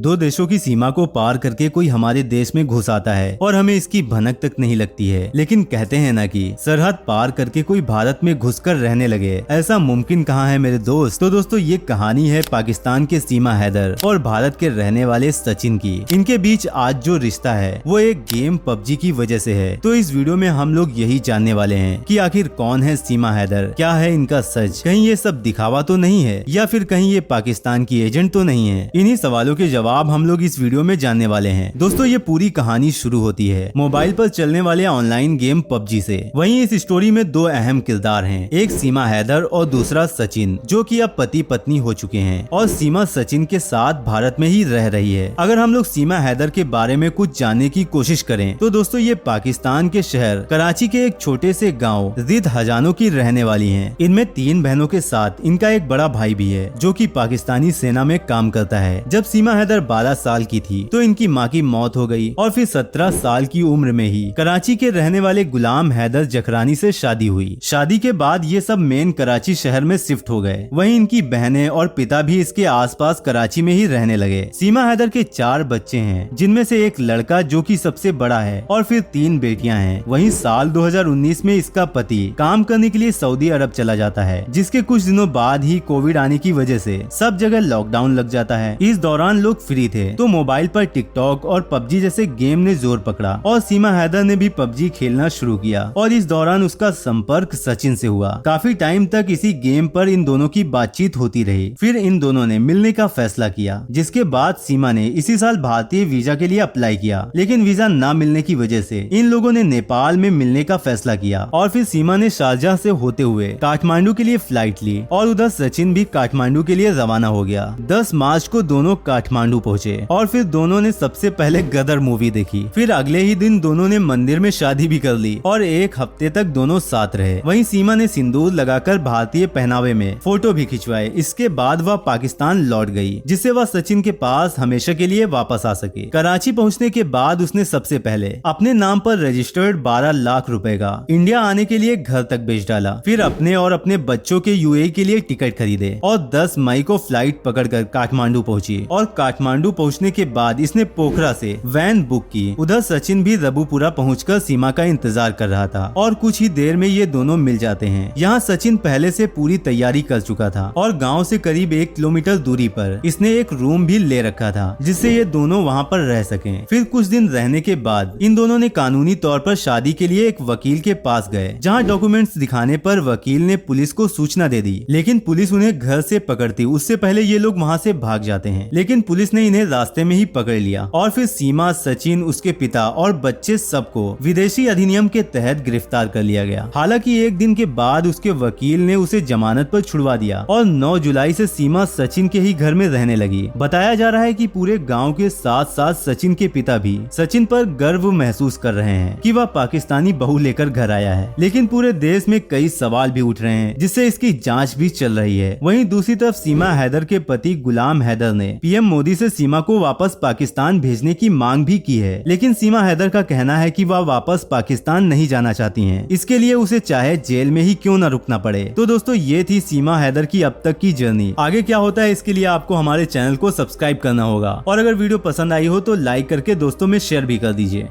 दो देशों की सीमा को पार करके कोई हमारे देश में घुस आता है और हमें इसकी भनक तक नहीं लगती है, लेकिन कहते हैं ना कि सरहद पार करके कोई भारत में घुसकर रहने लगे, ऐसा मुमकिन कहाँ है मेरे दोस्त। तो दोस्तों ये कहानी है पाकिस्तान के सीमा हैदर और भारत के रहने वाले सचिन की। इनके बीच आज जो रिश्ता है वो एक गेम पबजी की वजह से है। तो इस वीडियो में हम लोग यही जानने वाले हैं कि आखिर कौन है सीमा हैदर, क्या है इनका सच, कहीं ये सब दिखावा तो नहीं है या फिर कहीं ये पाकिस्तान की एजेंट तो नहीं है। इन्हीं सवालों के जवाब हम लोग इस वीडियो में जानने वाले हैं। दोस्तों ये पूरी कहानी शुरू होती है मोबाइल पर चलने वाले ऑनलाइन गेम पबजी से। वहीं इस स्टोरी में दो अहम किरदार हैं, एक सीमा हैदर और दूसरा सचिन, जो कि अब पति पत्नी हो चुके हैं और सीमा सचिन के साथ भारत में ही रह रही है। अगर हम लोग सीमा हैदर के बारे में कुछ जानने की कोशिश करें तो दोस्तों ये पाकिस्तान के शहर कराची के एक छोटे से गाँव जिद हजानों की रहने वाली है। इनमें 3 बहनों के साथ इनका एक बड़ा भाई भी है जो कि पाकिस्तानी सेना में काम करता है। जब सीमा हैदर 12 साल की थी तो इनकी माँ की मौत हो गई और फिर 17 साल की उम्र में ही कराची के रहने वाले गुलाम हैदर जखरानी से शादी हुई। शादी के बाद ये सब मेन कराची शहर में शिफ्ट हो गए। वहीं इनकी बहनें और पिता भी इसके आसपास कराची में ही रहने लगे। सीमा हैदर के 4 बच्चे हैं, जिनमें से एक लड़का जो कि सबसे बड़ा है और फिर 3 बेटियां हैं। वहीं साल 2019 में इसका पति काम करने के लिए सऊदी अरब चला जाता है, जिसके कुछ दिनों बाद ही कोविड आने की वजह से सब जगह लॉकडाउन लग जाता है। इस दौरान लोग फ्री थे तो मोबाइल पर टिकटॉक और पबजी जैसे गेम ने जोर पकड़ा और सीमा हैदर ने भी पबजी खेलना शुरू किया और इस दौरान उसका संपर्क सचिन से हुआ। काफी टाइम तक इसी गेम पर इन दोनों की बातचीत होती रही। फिर इन दोनों ने मिलने का फैसला किया, जिसके बाद सीमा ने इसी साल भारतीय वीजा के लिए अप्लाई किया, लेकिन वीजा न मिलने की वजह से इन लोगों ने नेपाल में मिलने का फैसला किया और फिर सीमा ने शारजाह से होते हुए काठमांडू के लिए फ्लाइट ली और उधर सचिन भी काठमांडू के लिए रवाना हो गया। 10 मार्च को दोनों काठमांडू पहुँचे और फिर दोनों ने सबसे पहले गदर मूवी देखी। फिर अगले ही दिन दोनों ने मंदिर में शादी भी कर ली और 1 हफ्ते तक दोनों साथ रहे। वहीं सीमा ने सिंदूर लगाकर भारतीय पहनावे में फोटो भी खिंचवाए। इसके बाद वह पाकिस्तान लौट गई, जिससे वह सचिन के पास हमेशा के लिए वापस आ सके। कराची पहुँचने के बाद उसने सबसे पहले अपने नाम पर रजिस्टर्ड 12 लाख रुपए का इंडिया आने के लिए घर तक बेच डाला। फिर अपने और अपने बच्चों के यूएई के लिए टिकट खरीदे और 10 मई को फ्लाइट पकड़कर काठमांडू पहुंची और काठमांडू पहुंचने के बाद इसने पोखरा से वैन बुक की। उधर सचिन भी रबुपुरा पहुंचकर सीमा का इंतजार कर रहा था और कुछ ही देर में ये दोनों मिल जाते हैं। यहाँ सचिन पहले से पूरी तैयारी कर चुका था और गाँव से करीब 1 किलोमीटर दूरी पर इसने एक रूम भी ले रखा था, जिससे ये दोनों वहाँ पर रह सके। फिर कुछ दिन रहने के बाद इन दोनों ने कानूनी तौर पर शादी के लिए एक वकील के पास गए, जहाँ डॉक्यूमेंट्स दिखाने पर वकील ने पुलिस को सूचना दे दी, लेकिन पुलिस उन्हें घर से पकड़ती उससे पहले ये लोग वहाँ से भाग जाते हैं। लेकिन पुलिस ने इन्हें रास्ते में ही पकड़ लिया और फिर सीमा, सचिन, उसके पिता और बच्चे सबको विदेशी अधिनियम के तहत गिरफ्तार कर लिया गया। हालांकि 1 दिन के बाद उसके वकील ने उसे जमानत पर छुड़वा दिया और 9 जुलाई से सीमा सचिन के ही घर में रहने लगी। बताया जा रहा है कि पूरे गाँव के साथ साथ सचिन के पिता भी सचिन पर गर्व महसूस कर रहे हैं कि वह पाकिस्तानी बहू लेकर घर आया है। लेकिन पूरे देश में कई सवाल भी उठ रहे हैं, जिससे इसकी जांच भी चल रही है। वहीं दूसरी तरफ सीमा हैदर के पति गुलाम हैदर ने पीएम मोदी से सीमा को वापस पाकिस्तान भेजने की मांग भी की है, लेकिन सीमा हैदर का कहना है कि वह वापस पाकिस्तान नहीं जाना चाहती हैं। इसके लिए उसे चाहे जेल में ही क्यों न रुकना पड़े। तो दोस्तों ये थी सीमा हैदर की अब तक की जर्नी। आगे क्या होता है इसके लिए आपको हमारे चैनल को सब्सक्राइब करना होगा और अगर वीडियो पसंद आई हो तो लाइक करके दोस्तों में शेयर भी कर दीजिए।